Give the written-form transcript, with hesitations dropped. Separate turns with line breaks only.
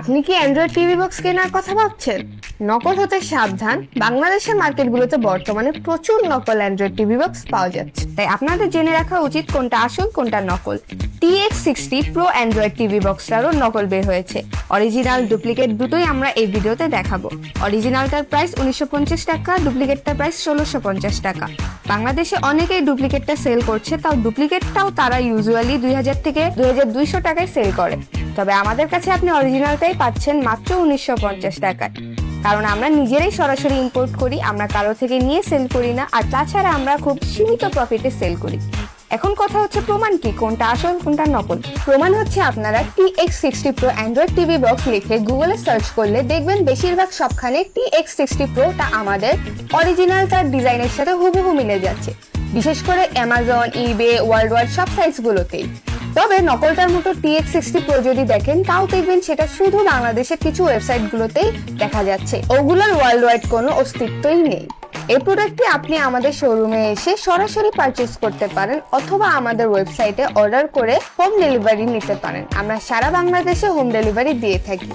আপনি কি Android TV box কেনার কথা ভাবছেন? নকল হতে সাবধান। বাংলাদেশের মার্কেটগুলোতে বর্তমানে প্রচুর নকল অ্যান্ড্রয়েড টিভি বক্স পাওয়া যাচ্ছে, তাই আপনাদের জেনে রাখা উচিত কোনটা আসল কোনটা নকল। TX60 Pro অ্যান্ড্রয়েড টিভি বক্সটারও নকল বের হয়েছে। অরিজিনাল ডুপ্লিকেট দুটোই আমরা এই ভিডিওতে দেখাবো। অরিজিনালটার প্রাইস 1950 টাকা, ডুপ্লিকেটটার প্রাইস 1650 টাকা। বাংলাদেশে অনেকেই ডুপ্লিকেটটা সেল করছে, তাও ডুপ্লিকেটটাও তারা ইউজুয়ালি 2000 থেকে 2200 টাকায় সেল করে। তবে আমাদের কাছে আপনি অরিজিনালটাই পাচ্ছেন মাত্র 1950 টাকায়, কারণ আমরা নিজেরাই সরাসরি ইম্পোর্ট করি, আমরা কারো থেকে নিয়ে সেল করি না, আর তাছাড়া আমরা খুব সীমিত প্রফিটে সেল করি। এখন কথা হচ্ছে প্রমাণ কি, কোনটা আসল কোনটা নকল। প্রমাণ হচ্ছে আপনারা TX60 Pro Android TV box লিখে গুগলে সার্চ করলে দেখবেন বেশিরভাগ সবখানে TX60 Pro টা আমাদের অরিজিনাল তার ডিজাইনের সাথে হুবহু মিলে যাচ্ছে, বিশেষ করে অ্যামাজন, ইবে, ওয়ার্ল্ড ওয়াইড সব সাইটসগুলোতেই। তবে নকলটার মতো TX60 Pro যদি দেখেন, তাও দেখবেন সেটা শুধু বাংলাদেশের কিছু ওয়েবসাইটগুলোতেই দেখা যাচ্ছে, ওগুলোর ওয়ার্ল্ড ওয়াইড কোনো অস্তিত্বই নেই। এই প্রোডাক্টটি আপনি আমাদের শোরুমে এসে সরাসরি পারচেজ করতে পারেন, অথবা আমাদের ওয়েবসাইটে অর্ডার করে হোম ডেলিভারি নিতে পারেন। আমরা সারা বাংলাদেশে হোম ডেলিভারি দিয়ে থাকি।